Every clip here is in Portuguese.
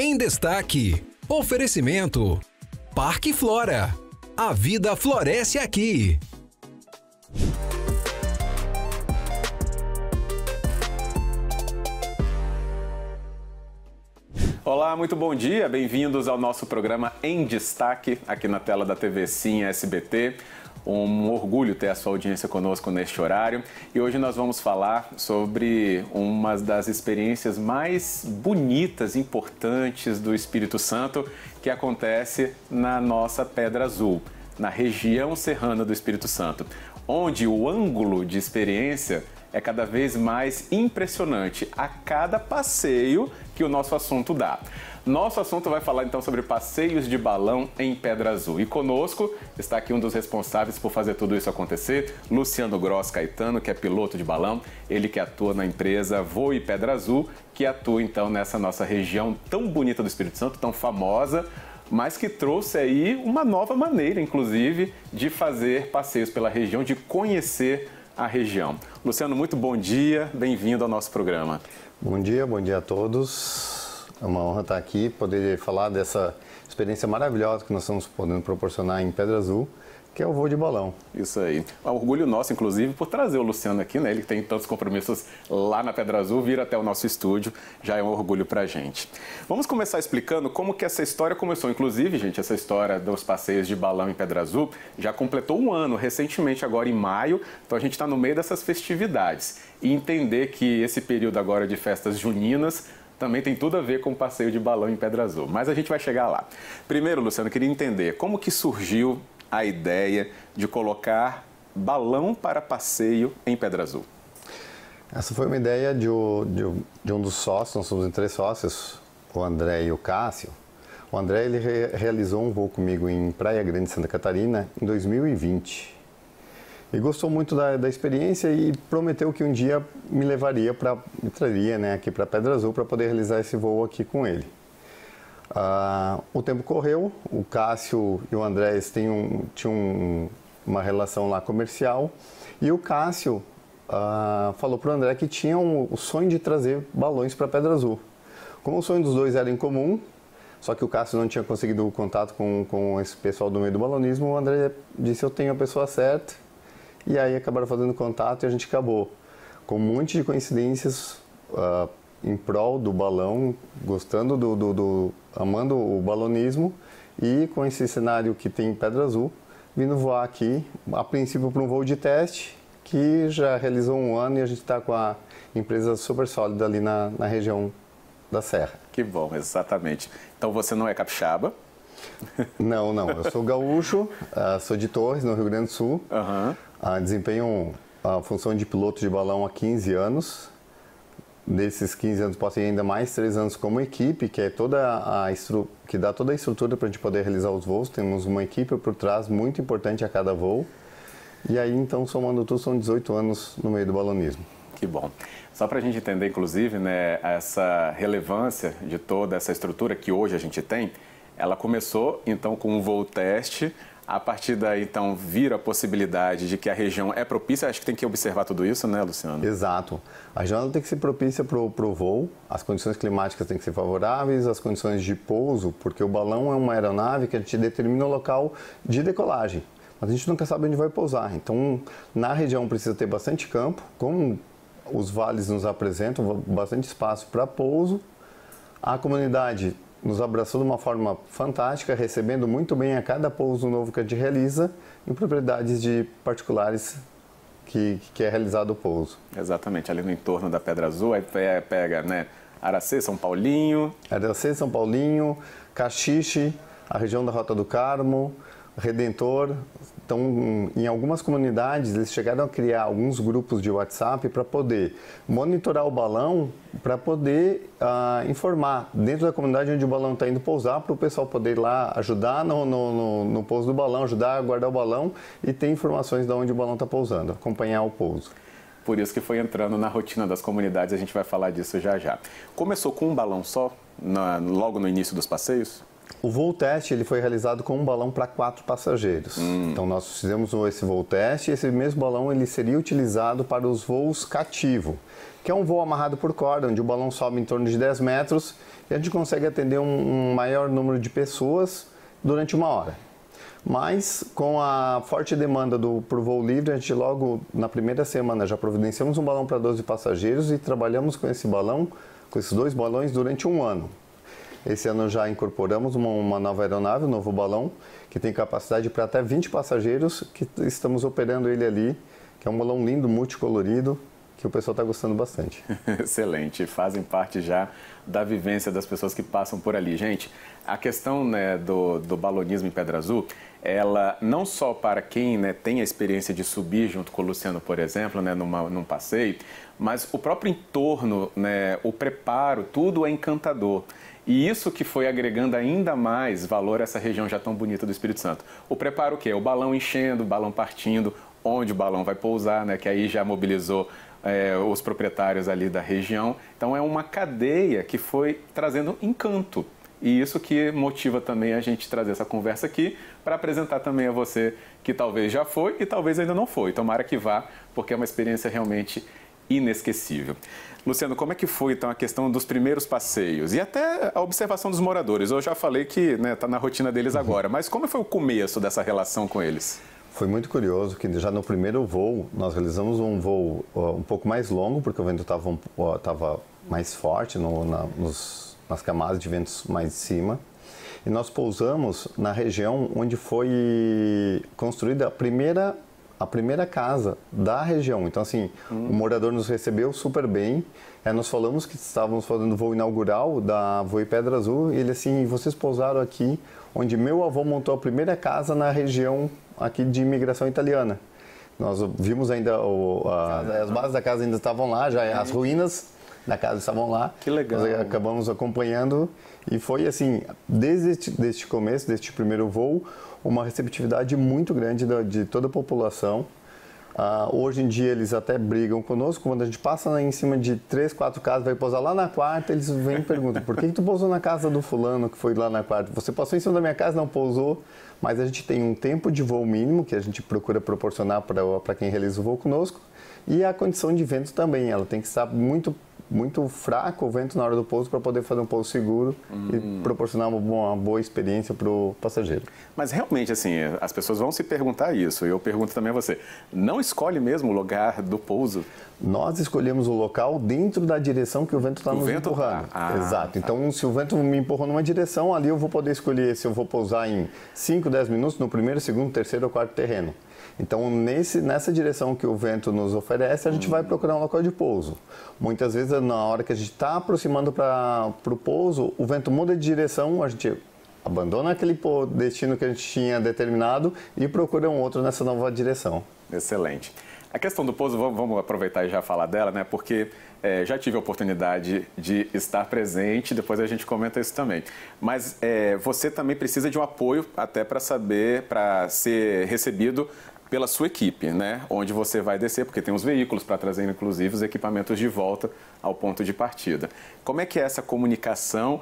Em Destaque. Oferecimento. Parque Flora. A vida floresce aqui. Olá, muito bom dia. Bem-vindos ao nosso programa Em Destaque, aqui na tela da TV Sim SBT. Um orgulho ter a sua audiência conosco neste horário. E hoje nós vamos falar sobre uma das experiências mais bonitas, importantes do Espírito Santo, que acontece na nossa Pedra Azul, na região serrana do Espírito Santo, onde o ângulo de experiência é cada vez mais impressionante a cada passeio que o nosso assunto dá. Nosso assunto vai falar então sobre passeios de balão em Pedra Azul. E conosco está aqui um dos responsáveis por fazer tudo isso acontecer, Luciano Gross Caetano, que é piloto de balão, ele que atua na empresa Voe Pedra Azul, que atua então nessa nossa região tão bonita do Espírito Santo, tão famosa, mas que trouxe aí uma nova maneira, inclusive, de fazer passeios pela região, de conhecer a região. Luciano, muito bom dia, bem-vindo ao nosso programa. Bom dia a todos. É uma honra estar aqui, poder falar dessa experiência maravilhosa que nós estamos podendo proporcionar em Pedra Azul, que é o voo de balão. Isso aí. É um orgulho nosso, inclusive, por trazer o Luciano aqui, né? Ele tem tantos compromissos lá na Pedra Azul, vir até o nosso estúdio, já é um orgulho pra gente. Vamos começar explicando como que essa história começou. Inclusive, gente, essa história dos passeios de balão em Pedra Azul já completou um ano, recentemente, agora em maio. Então a gente está no meio dessas festividades. E entender que esse período agora de festas juninas também tem tudo a ver com o passeio de balão em Pedra Azul. Mas a gente vai chegar lá. Primeiro, Luciano, eu queria entender como que surgiu a ideia de colocar balão para passeio em Pedra Azul. Essa foi uma ideia de um dos sócios, nós somos em 3 sócios, o André e o Cássio. O André ele realizou um voo comigo em Praia Grande, Santa Catarina, em 2020. E gostou muito da experiência e prometeu que um dia me traria, né, aqui para Pedra Azul para poder realizar esse voo aqui com ele. O tempo correu, o Cássio e o André tinham uma relação lá comercial e o Cássio falou para o André que tinha o sonho de trazer balões para Pedra Azul. Como o sonho dos dois era em comum, só que o Cássio não tinha conseguido o contato com esse pessoal do meio do balonismo, o André disse: eu tenho a pessoa certa. E aí acabaram fazendo contato e a gente acabou com um monte de coincidências em prol do balão, gostando amando o balonismo e com esse cenário que tem em Pedra Azul, vindo voar aqui, a princípio para um voo de teste, que já realizou um ano e a gente está com a empresa super sólida ali na região da Serra. Que bom, exatamente. Então você não é capixaba? Não. Eu sou gaúcho, sou de Torres, no Rio Grande do Sul. Desempenho a função de piloto de balão há 15 anos. Desses 15 anos, passei ainda mais 3 anos como equipe, que é que dá toda a estrutura para a gente poder realizar os voos. Temos uma equipe por trás muito importante a cada voo. E aí, então, somando tudo, são 18 anos no meio do balonismo. Que bom. Só para a gente entender, inclusive, né, essa relevância de toda essa estrutura que hoje a gente tem, ela começou, então, com um voo teste. A partir daí, então, vira a possibilidade de que a região é propícia. Acho que tem que observar tudo isso, né, Luciano? Exato. A região tem que ser propícia para o voo, as condições climáticas têm que ser favoráveis, as condições de pouso, porque o balão é uma aeronave que a gente determina o local de decolagem, mas a gente nunca sabe onde vai pousar. Então, na região precisa ter bastante campo, como os vales nos apresentam, bastante espaço para pouso. A comunidade nos abraçou de uma forma fantástica, recebendo muito bem a cada pouso novo que a gente realiza em propriedades de particulares que é realizado o pouso. Exatamente, ali no entorno da Pedra Azul, aí pega, né, Aracê, São Paulinho. Aracê, São Paulinho, Caxixe, a região da Rota do Carmo, Redentor. Então, em algumas comunidades, eles chegaram a criar alguns grupos de WhatsApp para poder monitorar o balão, para poder informar dentro da comunidade onde o balão está indo pousar, para o pessoal poder ir lá ajudar no pouso do balão, ajudar a guardar o balão e ter informações de onde o balão está pousando, acompanhar o pouso. Por isso que foi entrando na rotina das comunidades, a gente vai falar disso já já. Começou com um balão só, logo no início dos passeios? O voo teste ele foi realizado com um balão para 4 passageiros. Então nós fizemos esse voo teste e esse mesmo balão ele seria utilizado para os voos cativo, que é um voo amarrado por corda, onde o balão sobe em torno de 10 metros e a gente consegue atender um maior número de pessoas durante 1 hora. Mas com a forte demanda por voo livre, a gente logo na primeira semana já providenciamos um balão para 12 passageiros e trabalhamos com esse balão, com esses 2 balões durante 1 ano. Esse ano já incorporamos uma nova aeronave, um novo balão, que tem capacidade para até 20 passageiros, que estamos operando ele ali, que é um balão lindo, multicolorido, que o pessoal está gostando bastante. Excelente, fazem parte já da vivência das pessoas que passam por ali. Gente, a questão, né, do balonismo em Pedra Azul, ela não só para quem, né, tem a experiência de subir junto com o Luciano, por exemplo, né, num passeio, mas o próprio entorno, né, o preparo, tudo é encantador. E isso que foi agregando ainda mais valor a essa região já tão bonita do Espírito Santo. O preparo o quê? O balão enchendo, o balão partindo, onde o balão vai pousar, né, que aí já mobilizou os proprietários ali da região. Então é uma cadeia que foi trazendo encanto. E isso que motiva também a gente trazer essa conversa aqui para apresentar também a você que talvez já foi e talvez ainda não foi. Tomara que vá, porque é uma experiência realmente inesquecível. Luciano, como é que foi então a questão dos primeiros passeios e até a observação dos moradores? Eu já falei que está na rotina deles agora, mas como foi o começo dessa relação com eles? Foi muito curioso que já no primeiro voo, nós realizamos um voo um pouco mais longo, porque o vento estava mais forte nas camadas de ventos mais de cima. E nós pousamos na região onde foi construída a primeira casa da região. Então, assim, o morador nos recebeu super bem. Nós falamos que estávamos fazendo o voo inaugural da Voe Pedra Azul. E ele assim, vocês pousaram aqui, onde meu avô montou a primeira casa na região aqui de imigração italiana. Nós vimos ainda, as bases da casa ainda estavam lá, já as ruínas da casa estavam lá. Que legal. Nós acabamos acompanhando e foi assim, desde este começo, deste primeiro voo, uma receptividade muito grande de toda a população. Hoje em dia eles até brigam conosco, quando a gente passa em cima de 3, 4 casas, vai pousar lá na quarta, eles vêm e perguntam, por que tu pousou na casa do fulano que foi lá na quarta? Você passou em cima da minha casa, não pousou, mas a gente tem um tempo de voo mínimo que a gente procura proporcionar para quem realiza o voo conosco e a condição de vento também, ela tem que estar muito fraco o vento na hora do pouso para poder fazer um pouso seguro e proporcionar uma boa experiência para o passageiro. Mas realmente, assim, as pessoas vão se perguntar isso, e eu pergunto também a você, não escolhe mesmo o lugar do pouso? Nós escolhemos o local dentro da direção que o vento está nos empurrando. Exato. Então, se o vento me empurrou numa direção, ali eu vou poder escolher se eu vou pousar em 5, 10 minutos no primeiro, segundo, terceiro ou quarto terreno. Então, nessa direção que o vento nos oferece, a gente vai procurar um local de pouso. Muitas vezes, na hora que a gente está aproximando para o pouso, o vento muda de direção, a gente abandona aquele destino que a gente tinha determinado e procura um outro nessa nova direção. Excelente. A questão do pouso, vamos aproveitar e já falar dela, né? Porque já tive a oportunidade de estar presente, depois a gente comenta isso também. Mas você também precisa de um apoio até para ser recebido pela sua equipe, né? Onde você vai descer, porque tem os veículos para trazer, inclusive, os equipamentos de volta ao ponto de partida. Como é que é essa comunicação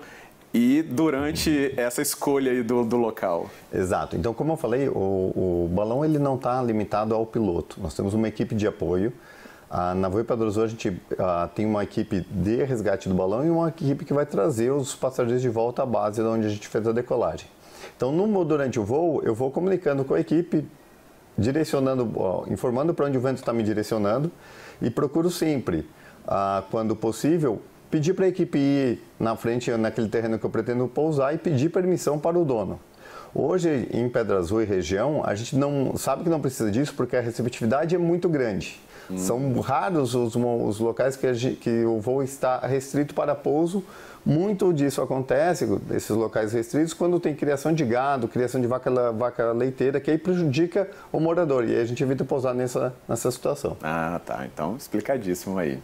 e durante essa escolha aí do local? Exato. Então, como eu falei, o balão ele não está limitado ao piloto. Nós temos uma equipe de apoio. Na Voe Pedra Azul a gente tem uma equipe de resgate do balão e uma equipe que vai trazer os passageiros de volta à base onde a gente fez a decolagem. Então, durante o voo, eu vou comunicando com a equipe, informando para onde o vento está me direcionando e procuro sempre, quando possível, pedir para a equipe ir na frente, naquele terreno que eu pretendo pousar e pedir permissão para o dono. Hoje, em Pedra Azul e região, a gente não sabe que não precisa disso porque a receptividade é muito grande. São raros os locais que o voo está restrito para pouso. Muito disso acontece, esses locais restritos, quando tem criação de gado, criação de vaca leiteira, que aí prejudica o morador. E aí a gente evita pousar nessa situação. Ah, tá. Então, explicadíssimo aí.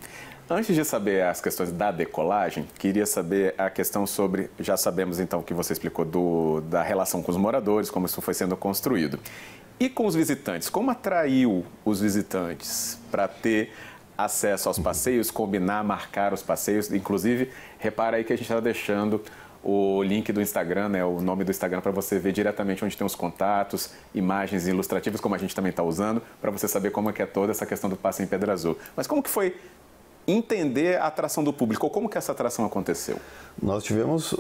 Antes de saber as questões da decolagem, queria saber a questão sobre, já sabemos então que você explicou da relação com os moradores, como isso foi sendo construído. E com os visitantes, como atraiu os visitantes para ter acesso aos passeios, combinar, marcar os passeios? Inclusive, repara aí que a gente está deixando o link do Instagram, né, o nome do Instagram, para você ver diretamente onde tem os contatos, imagens ilustrativas, como a gente também está usando, para você saber como é que é toda essa questão do passeio em Pedra Azul. Mas como que foi entender a atração do público? Ou como que essa atração aconteceu? Nós tivemos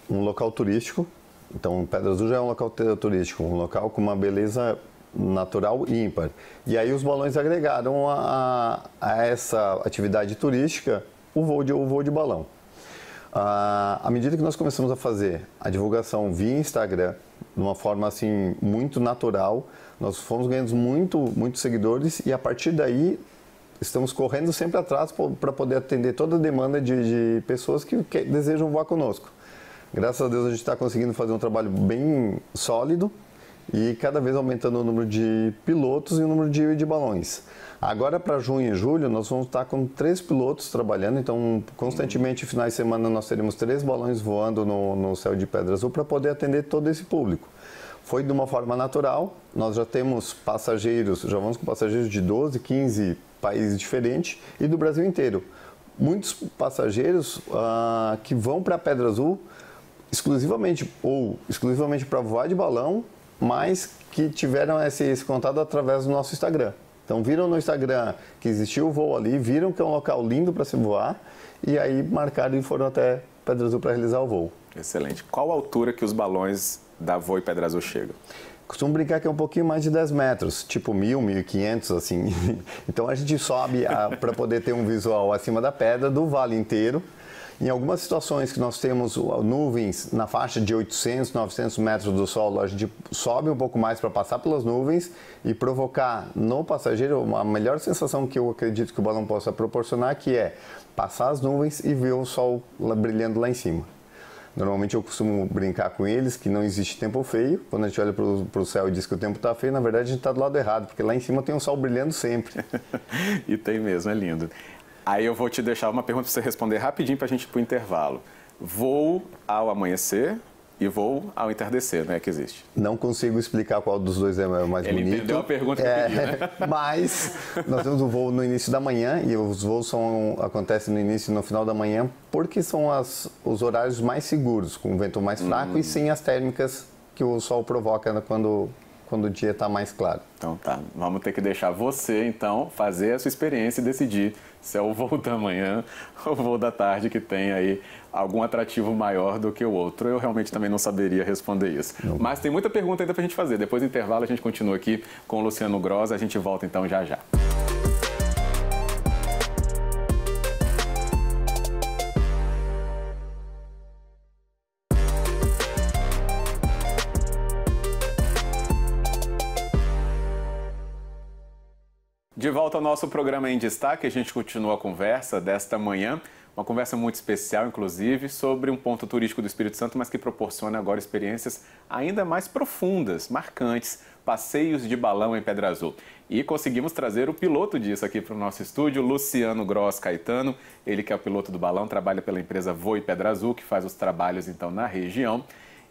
um local turístico, então Pedra Azul já é um local turístico, um local com uma beleza natural ímpar. E aí os balões agregaram a essa atividade turística o voo de balão. À medida que nós começamos a fazer a divulgação via Instagram, de uma forma assim muito natural, nós fomos ganhando muitos seguidores e a partir daí estamos correndo sempre atrás para poder atender toda a demanda de pessoas que desejam voar conosco. Graças a Deus a gente está conseguindo fazer um trabalho bem sólido e cada vez aumentando o número de pilotos e o número de balões. Agora para junho e julho nós vamos estar com 3 pilotos trabalhando, então constantemente finais de semana nós teremos 3 balões voando no céu de Pedra Azul para poder atender todo esse público. Foi de uma forma natural, nós já temos passageiros, já vamos com passageiros de 12, 15 países diferentes e do Brasil inteiro. Muitos passageiros que vão para Pedra Azul exclusivamente para voar de balão, mas que tiveram esse contato através do nosso Instagram. Então viram no Instagram que existiu o voo ali, viram que é um local lindo para se voar e aí marcaram e foram até Pedra Azul para realizar o voo. Excelente. Qual a altura que os balões da Voe Pedra Azul chegam? Costumo brincar que é um pouquinho mais de 10 metros, tipo 1.000, 1.500, assim. Então a gente sobe para poder ter um visual acima da pedra do vale inteiro. Em algumas situações que nós temos nuvens na faixa de 800, 900 metros do solo, a gente sobe um pouco mais para passar pelas nuvens e provocar no passageiro a melhor sensação que eu acredito que o balão possa proporcionar, que é passar as nuvens e ver o sol brilhando lá em cima. Normalmente eu costumo brincar com eles que não existe tempo feio. Quando a gente olha para o céu e diz que o tempo está feio, na verdade a gente está do lado errado, porque lá em cima tem um sol brilhando sempre. E tem mesmo, é lindo. Aí eu vou te deixar uma pergunta para você responder rapidinho para a gente ir para o intervalo. Voo ao amanhecer e voo ao entardecer, não é que existe? Não consigo explicar qual dos dois é mais bonito. Ele entendeu a pergunta que eu pedi, né? Mas nós temos o voo no início da manhã e os voos acontecem no início e no final da manhã porque são os horários mais seguros, com o vento mais fraco e sem as térmicas que o sol provoca quando o dia está mais claro. Então tá, vamos ter que deixar você então fazer a sua experiência e decidir se é o voo da manhã ou o voo da tarde que tem aí algum atrativo maior do que o outro. Eu realmente também não saberia responder isso. Não. Mas tem muita pergunta ainda pra gente fazer. Depois do intervalo a gente continua aqui com o Luciano Gross, a gente volta então já já. De volta ao nosso programa Em Destaque, a gente continua a conversa desta manhã, uma conversa muito especial, inclusive, sobre um ponto turístico do Espírito Santo, mas que proporciona agora experiências ainda mais profundas, marcantes, passeios de balão em Pedra Azul. E conseguimos trazer o piloto disso aqui para o nosso estúdio, Luciano Gross Caetano, ele que é o piloto do balão, trabalha pela empresa Voe Pedra Azul, que faz os trabalhos então na região.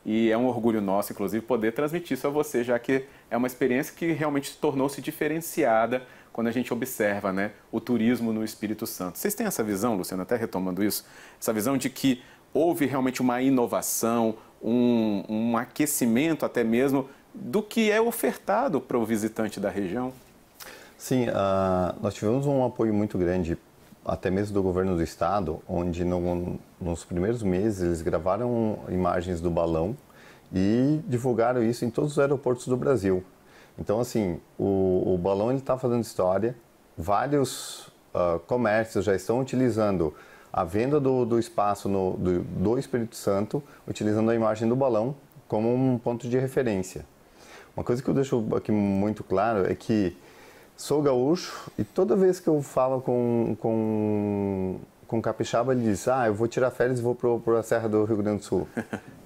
E é um orgulho nosso, inclusive, poder transmitir isso a você, já que é uma experiência que realmente tornou-se diferenciada quando a gente observa, né, o turismo no Espírito Santo. Vocês têm essa visão, Luciano, até retomando isso, essa visão de que houve realmente uma inovação, um aquecimento até mesmo do que é ofertado para o visitante da região? Sim, nós tivemos um apoio muito grande, até mesmo do governo do estado, onde nos primeiros meses eles gravaram imagens do balão e divulgaram isso em todos os aeroportos do Brasil. Então, assim, o balão está fazendo história, vários comércios já estão utilizando a venda do espaço do Espírito Santo, utilizando a imagem do balão como um ponto de referência. Uma coisa que eu deixo aqui muito claro é que sou gaúcho e toda vez que eu falo com capixaba, ele diz, eu vou tirar férias e vou para a Serra do Rio Grande do Sul.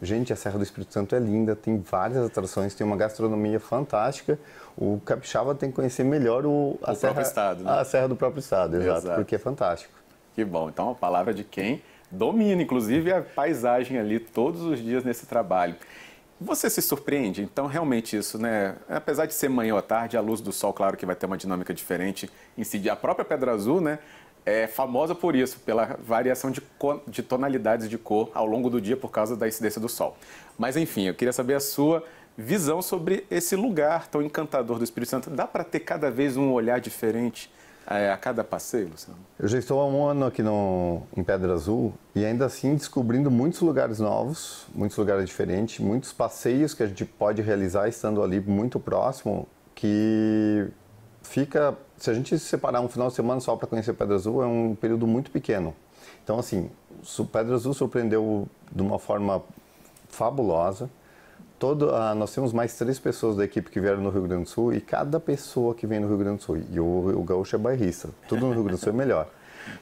Gente, a Serra do Espírito Santo é linda, tem várias atrações, tem uma gastronomia fantástica. O capixaba tem que conhecer melhor a Serra do próprio estado, exato, porque é fantástico. Que bom, então a palavra de quem domina, inclusive, a paisagem ali todos os dias nesse trabalho. Você se surpreende? Então, realmente isso, né? Apesar de ser manhã ou tarde, a luz do sol, claro que vai ter uma dinâmica diferente, incidir a própria Pedra Azul, né? é famosa por isso, pela variação de tonalidades de cor ao longo do dia por causa da incidência do sol. Mas enfim, eu queria saber a sua visão sobre esse lugar tão encantador do Espírito Santo. Dá para ter cada vez um olhar diferente a cada passeio, Luciano? Eu já estou há um ano aqui em Pedra Azul e ainda assim descobrindo muitos lugares novos, muitos lugares diferentes, muitos passeios que a gente pode realizar estando ali muito próximo, que fica, se a gente separar um final de semana só para conhecer Pedra Azul, é um período muito pequeno. Então assim, Pedra Azul surpreendeu de uma forma fabulosa. Nós temos mais 3 pessoas da equipe que vieram no Rio Grande do Sul e cada pessoa que vem no Rio Grande do Sul, e o gaúcho é bairrista, tudo no Rio Grande do Sul é melhor,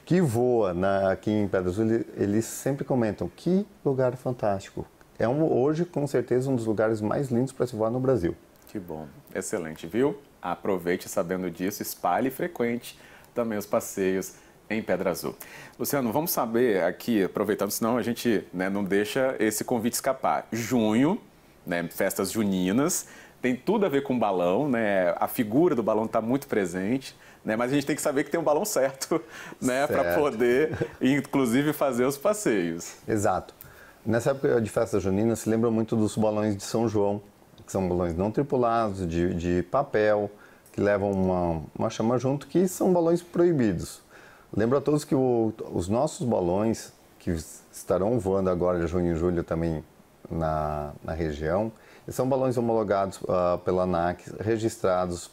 que voa aqui em Pedra Azul, eles sempre comentam, que lugar fantástico. É hoje, com certeza, um dos lugares mais lindos para se voar no Brasil. Que bom, excelente, viu? Aproveite sabendo disso, espalhe e frequente também os passeios em Pedra Azul. Luciano, vamos saber aqui, aproveitando, senão a gente não deixa esse convite escapar. Junho, festas juninas, tem tudo a ver com balão, a figura do balão está muito presente, mas a gente tem que saber que tem um balão certo, para poder, inclusive, fazer os passeios. Exato. Nessa época de festa junina, se lembra muito dos balões de São João, que são balões não tripulados, de papel, que levam uma chama junto, que são balões proibidos. Lembro a todos que os nossos balões, que estarão voando agora de junho e julho também na região, são balões homologados pela ANAC, registrados,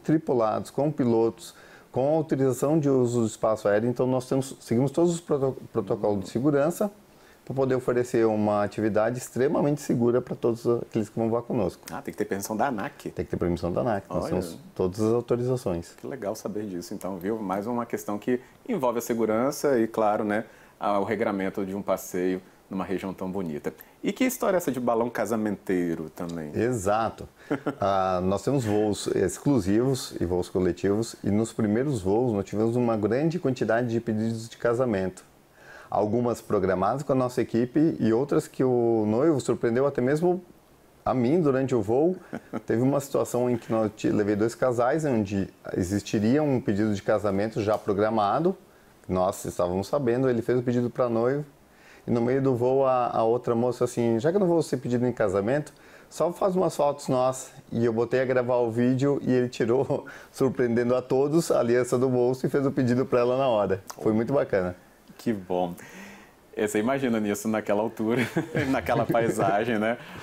tripulados, com pilotos, com autorização de uso do espaço aéreo. Então nós seguimos todos os protocolos de segurança para poder oferecer uma atividade extremamente segura para todos aqueles que vão voar conosco. Tem que ter permissão da ANAC. Tem que ter permissão da ANAC, nós temos todas as autorizações. Que legal saber disso, então, viu? Mais uma questão que envolve a segurança e, claro, o regramento de um passeio numa região tão bonita. E que história é essa de balão casamenteiro também? Exato. Nós temos voos exclusivos e voos coletivos, e nos primeiros voos nós tivemos uma grande quantidade de pedidos de casamento. Algumas programadas com a nossa equipe e outras que o noivo surpreendeu até mesmo a mim durante o voo. Teve uma situação em que eu levei 2 casais, onde existiria um pedido de casamento já programado. Nós estávamos sabendo, ele fez o pedido para a noiva. E no meio do voo, a outra moça assim, já que eu não vou ser pedido em casamento, só faz umas fotos nossas. E eu botei a gravar o vídeo e ele tirou, surpreendendo a todos, a aliança do bolso e fez o pedido para ela na hora. Foi muito bacana. Que bom. Você imagina nisso naquela altura, naquela paisagem,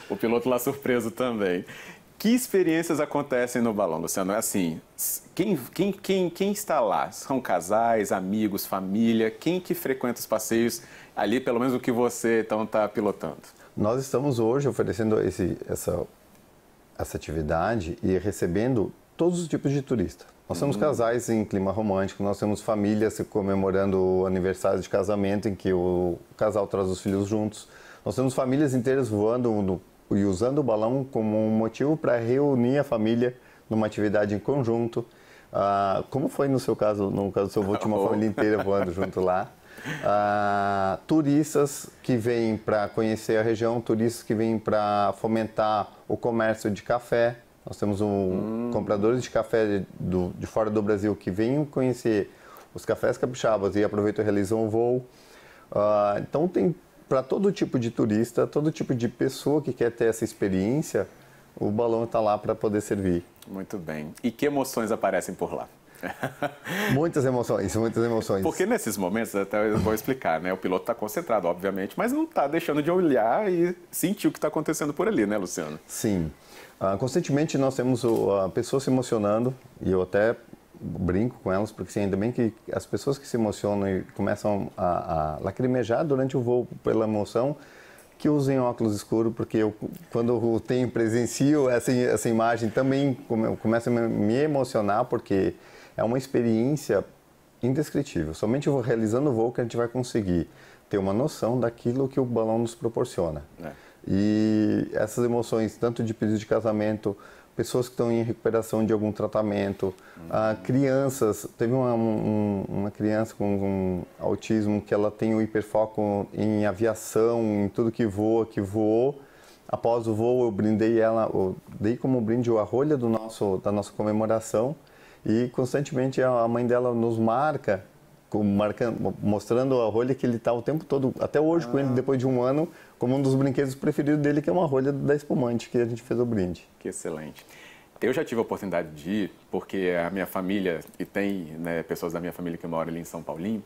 O piloto lá surpreso também. Que experiências acontecem no balão, Luciano? É assim, quem está lá? São casais, amigos, família? Quem que frequenta os passeios ali, pelo menos o que você então está pilotando? Nós estamos hoje oferecendo essa atividade e recebendo todos os tipos de turista. Nós temos casais em clima romântico, nós temos famílias comemorando o aniversário de casamento em que o casal traz os filhos juntos. Nós temos famílias inteiras voando e usando o balão como um motivo para reunir a família numa atividade em conjunto. Como foi no seu caso, no caso do seu avô, tinha uma família inteira voando junto lá. Turistas que vêm para conhecer a região, turistas que vêm para fomentar o comércio de café. Nós temos compradores de café de fora do Brasil que vêm conhecer os cafés capixabas e aproveitam e realizam o voo. Então tem para todo tipo de turista, todo tipo de pessoa que quer ter essa experiência, o balão está lá para poder servir. Muito bem. E que emoções aparecem por lá? Muitas emoções, muitas emoções. Porque nesses momentos, até eu vou explicar, O piloto está concentrado, obviamente, mas não está deixando de olhar e sentir o que está acontecendo por ali, Luciano? Sim. Constantemente nós temos pessoas se emocionando, e eu até brinco com elas, porque assim, ainda bem que as pessoas que se emocionam e começam a lacrimejar durante o voo pela emoção, que usem óculos escuros, porque quando eu presencio essa imagem também começa a me emocionar, porque é uma experiência indescritível. Somente realizando o voo que a gente vai conseguir ter uma noção daquilo que o balão nos proporciona. E essas emoções, tanto de pedido de casamento, pessoas que estão em recuperação de algum tratamento, crianças. Teve uma criança com autismo que ela tem um hiperfoco em aviação, em tudo que voou. Após o voo, eu brindei ela, eu dei como brinde a rolha da nossa comemoração, e constantemente a mãe dela nos marca mostrando a rolha que ele está o tempo todo, até hoje com ele, depois de um ano, como um dos brinquedos preferidos dele, que é uma rolha da espumante que a gente fez o brinde. Que excelente. Eu já tive a oportunidade de ir, porque a minha família, e tem, né, pessoas da minha família que moram ali em São Paulinho,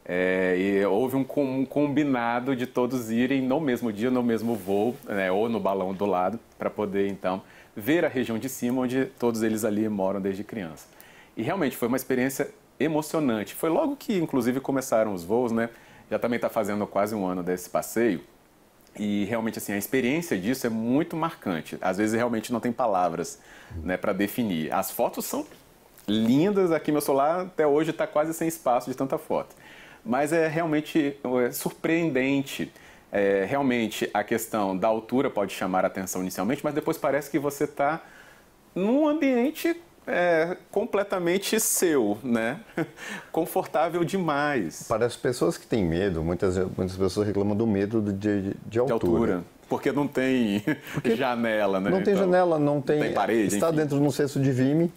e houve um combinado de todos irem no mesmo dia, no mesmo voo, né, ou no balão do lado, para poder, então, ver a região de cima, onde todos eles ali moram desde criança. E realmente foi uma experiência emocionante. Foi logo que, inclusive, começaram os voos, né? Já também está fazendo quase um ano desse passeio. E realmente, assim, a experiência disso é muito marcante. Às vezes, realmente não tem palavras, né, para definir. As fotos são lindas. Aqui, meu celular, até hoje, está quase sem espaço de tanta foto. Mas é realmente surpreendente. Realmente, a questão da altura pode chamar a atenção inicialmente, mas depois parece que você está num ambiente completamente seu, né? Confortável demais. Para as pessoas que têm medo, muitas pessoas reclamam do medo de altura. Porque não tem janela, né? Não tem janela, não tem parede. Está dentro de um cesto de vime.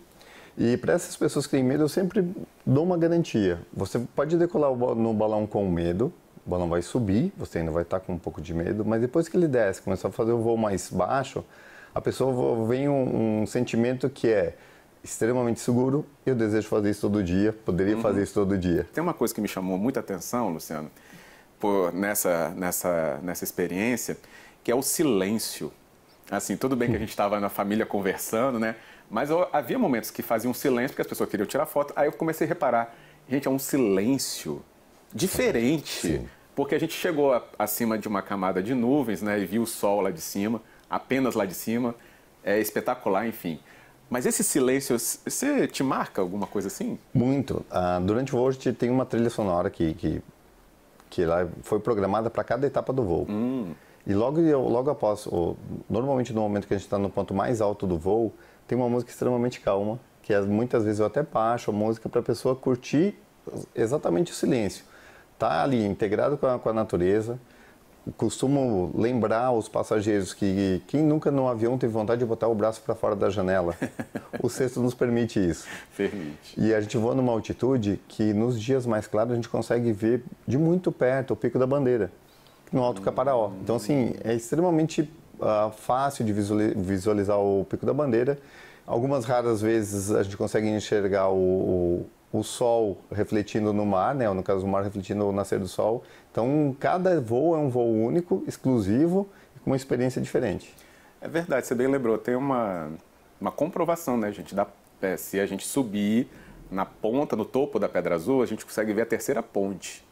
E para essas pessoas que têm medo, eu sempre dou uma garantia. Você pode decolar no balão com medo, o balão vai subir, você ainda vai estar com um pouco de medo, mas depois que ele desce, começar a fazer o voo mais baixo, a pessoa vem um sentimento que é extremamente seguro. Eu desejo fazer isso todo dia, poderia fazer isso todo dia. Tem uma coisa que me chamou muita atenção, Luciano, nessa experiência, que é o silêncio. Assim, tudo bem que a gente estava na família conversando, né? Mas havia momentos que faziam silêncio porque as pessoas queriam tirar foto. Aí eu comecei a reparar, gente, é um silêncio diferente. Sim. Porque a gente chegou acima de uma camada de nuvens, né? E viu o sol lá de cima, apenas lá de cima. É espetacular, enfim. Mas esse silêncio, você te marca alguma coisa assim? Muito. Durante o voo, a gente tem uma trilha sonora que ela foi programada para cada etapa do voo. E logo após, normalmente no momento que a gente está no ponto mais alto do voo, tem uma música extremamente calma, que muitas vezes eu até baixo a música para a pessoa curtir exatamente o silêncio. Tá ali integrado com a natureza. Costumo lembrar os passageiros que quem nunca no avião teve vontade de botar o braço para fora da janela. O cesto nos permite isso. Permite. E a gente voa numa altitude que nos dias mais claros a gente consegue ver de muito perto o Pico da Bandeira, no Alto Caparaó. Então, assim, é extremamente fácil de visualizar o Pico da Bandeira. Algumas raras vezes a gente consegue enxergar o sol refletindo no mar, né? Ou no caso, o mar refletindo o nascer do sol. Então, cada voo é um voo único, exclusivo, com uma experiência diferente. É verdade, você bem lembrou. Tem uma comprovação, né, gente? Se a gente subir na ponta, no topo da Pedra Azul, a gente consegue ver a terceira ponte,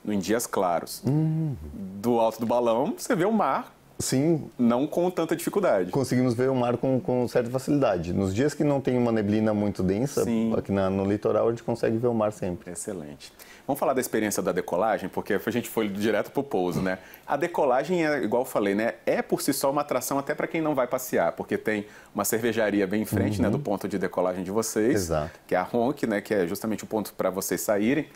em dias claros. Do alto do balão, você vê o mar. Sim. Não com tanta dificuldade. Conseguimos ver o mar com certa facilidade. Nos dias que não tem uma neblina muito densa, aqui no litoral, a gente consegue ver o mar sempre. Excelente. Vamos falar da experiência da decolagem, porque a gente foi direto para o pouso, né? A decolagem, igual eu falei, né? É por si só uma atração até para quem não vai passear, porque tem uma cervejaria bem em frente, né, do ponto de decolagem de vocês. Exato. Que é a Ronk, né? Que é justamente o ponto para vocês saírem.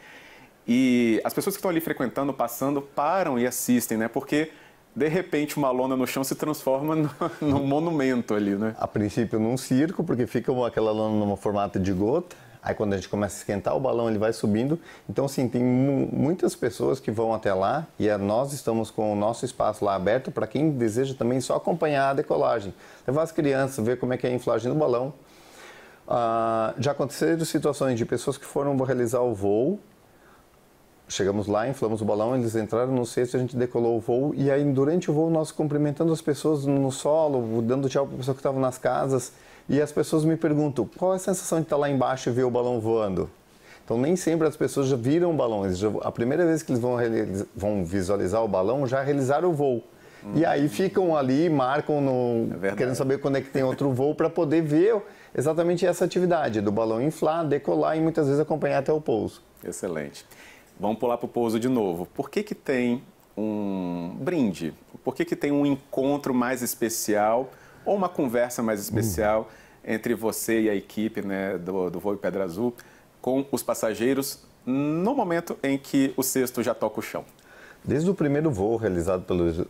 E as pessoas que estão ali frequentando, passando, param e assistem, né? Porque de repente uma lona no chão se transforma num monumento ali, né? A princípio num circo, porque fica aquela lona numa formato de gota. Aí quando a gente começa a esquentar o balão, ele vai subindo. Então, assim, tem muitas pessoas que vão até lá e nós estamos com o nosso espaço lá aberto para quem deseja também só acompanhar a decolagem. Levar as crianças, ver como é que é a inflagem do balão. Já aconteceram situações de pessoas que foram realizar o voo. Chegamos lá, inflamos o balão, eles entraram no cesto, a gente decolou o voo. E aí, durante o voo, nós cumprimentando as pessoas no solo, dando tchau para a pessoa que estava nas casas. E as pessoas me perguntam, qual é a sensação de estar lá embaixo e ver o balão voando? Então, nem sempre as pessoas já viram o balão. A primeira vez que eles vão visualizar o balão, já realizaram o voo. E aí ficam ali, marcam, querendo saber quando é que tem outro voo, para poder ver exatamente essa atividade, do balão inflar, decolar e muitas vezes acompanhar até o pouso. Excelente. Vamos pular para o pouso de novo. Por que tem um brinde? Por que tem um encontro mais especial ou uma conversa mais especial entre você e a equipe, né, do Voo Pedra Azul com os passageiros no momento em que o cesto já toca o chão? Desde o primeiro voo realizado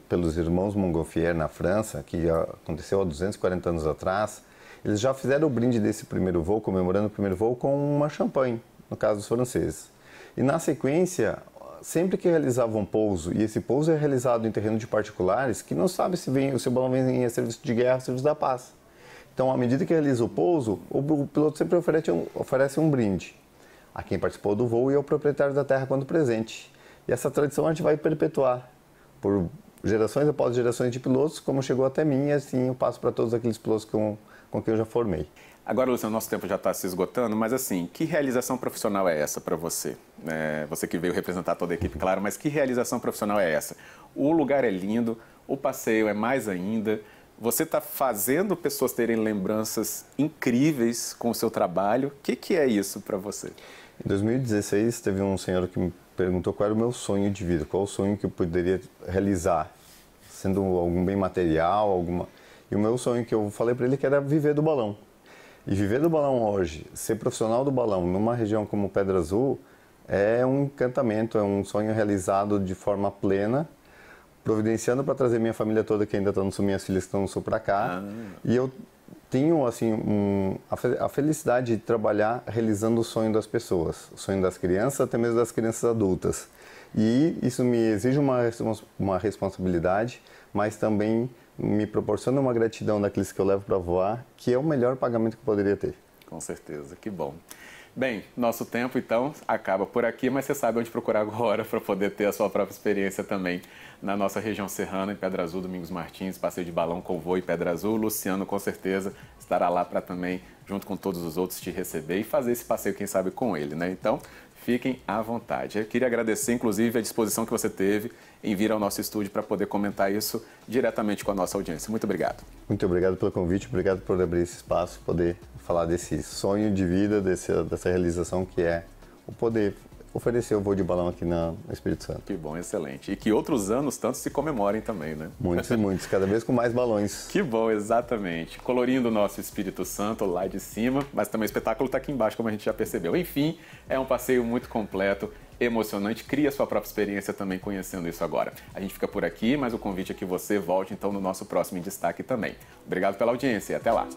pelos irmãos Montgolfier na França, que aconteceu há 240 anos atrás, eles já fizeram o brinde desse primeiro voo, comemorando o primeiro voo, com uma champanhe, no caso dos franceses. E na sequência, sempre que realizava um pouso, e esse pouso é realizado em terreno de particulares, que não sabe se o seu balão vem a serviço de guerra ou serviço da paz. Então, à medida que realiza o pouso, o piloto sempre oferece um brinde a quem participou do voo e ao proprietário da terra quando presente. E essa tradição a gente vai perpetuar por gerações após gerações de pilotos, como chegou até mim, e assim eu passo para todos aqueles pilotos com quem eu já formei. Agora, Luciano, nosso tempo já está se esgotando, mas assim, que realização profissional é essa para você? Você que veio representar toda a equipe, claro, mas que realização profissional é essa? O lugar é lindo, o passeio é mais ainda, você está fazendo pessoas terem lembranças incríveis com o seu trabalho. O que é isso para você? Em 2016, teve um senhor que me perguntou qual era o meu sonho de vida, qual o sonho que eu poderia realizar, sendo algum bem material, E o meu sonho que eu falei para ele que era viver do balão. E viver do balão hoje, ser profissional do balão numa região como Pedra Azul, é um encantamento, é um sonho realizado de forma plena, providenciando para trazer minha família toda que ainda está no Sul, minhas filhas que estão no Sul para cá. E eu tenho assim a felicidade de trabalhar realizando o sonho das pessoas, o sonho das crianças, até mesmo das crianças adultas. E isso me exige uma responsabilidade, mas também me proporciona uma gratidão daqueles que eu levo para voar, que é o melhor pagamento que eu poderia ter. Com certeza, que bom. Bem, nosso tempo então acaba por aqui, mas você sabe onde procurar agora para poder ter a sua própria experiência também na nossa região serrana, em Pedra Azul, Domingos Martins, passeio de balão com voo em Pedra Azul. Luciano com certeza estará lá para também, junto com todos os outros, te receber e fazer esse passeio, quem sabe, com ele, né? Então, fiquem à vontade. Eu queria agradecer, inclusive, a disposição que você teve em vir ao nosso estúdio para poder comentar isso diretamente com a nossa audiência. Muito obrigado. Muito obrigado pelo convite, obrigado por abrir esse espaço, poder falar desse sonho de vida, dessa realização que é o poder oferecer o voo de balão aqui no Espírito Santo. Que bom, excelente. E que outros anos tantos se comemorem também, né? Muitos e muitos, cada vez com mais balões. Que bom, exatamente. Colorindo o nosso Espírito Santo lá de cima, mas também o espetáculo está aqui embaixo, como a gente já percebeu. Enfim, é um passeio muito completo, emocionante. Cria a sua própria experiência também conhecendo isso agora. A gente fica por aqui, mas o convite é que você volte então no nosso próximo Em Destaque também. Obrigado pela audiência e até lá.